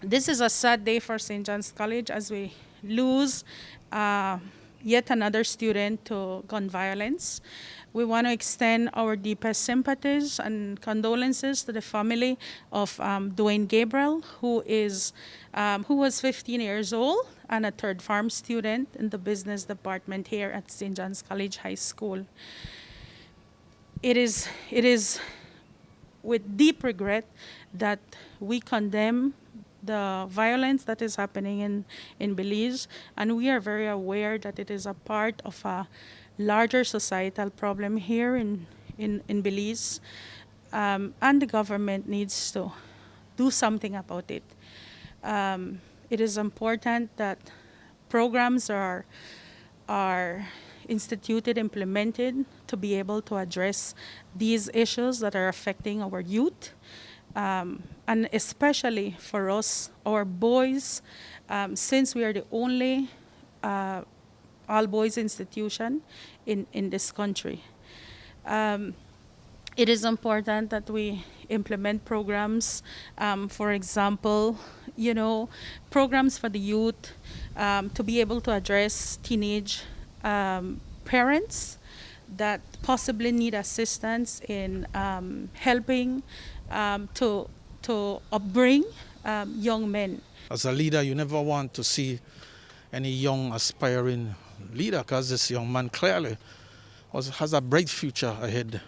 This is a sad day for St. John's College as we lose yet another student to gun violence. We want to extend our deepest sympathies and condolences to the family of Dwayne Gabourel, who was 15 years old and a third farm student in the business department here at St. John's College High School. It is with deep regret that we condemn the violence that is happening in Belize, and we are very aware that it is a part of a larger societal problem here in Belize, and the government needs to do something about it. It is important that programs are instituted, implemented to be able to address these issues that are affecting our youth. And especially for us, our boys, since we are the only all-boys institution in this country. It is important that we implement programs, for example, programs for the youth to be able to address teenage parents that possibly need assistance in helping to upbring young men. As a leader, you never want to see any young aspiring leader, because this young man clearly has a bright future ahead.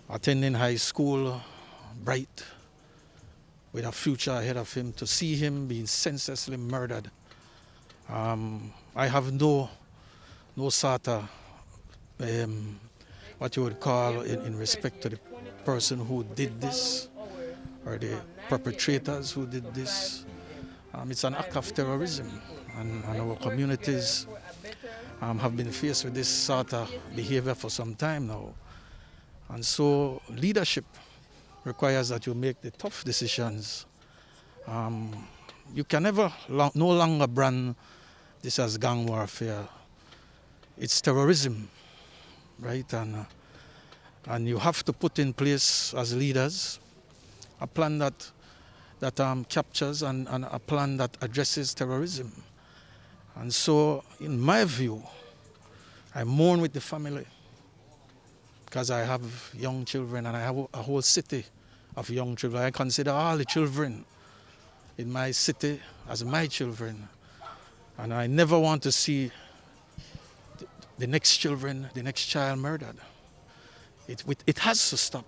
Attending high school, bright, with a future ahead of him. To see him being senselessly murdered, I have no sort of what you would call in respect to the person who did this or the perpetrators who did this. It's an act of terrorism, and our communities have been faced with this sort of behavior for some time now. And so leadership requires that you make the tough decisions. You can never no longer brand this as gang warfare. It's terrorism, right? And you have to put in place as leaders a plan that captures and a plan that addresses terrorism. And so, in my view, I mourn with the family, because I have young children and I have a whole city of young children. I consider all the children in my city as my children. And I never want to see the next child murdered. It has to stop.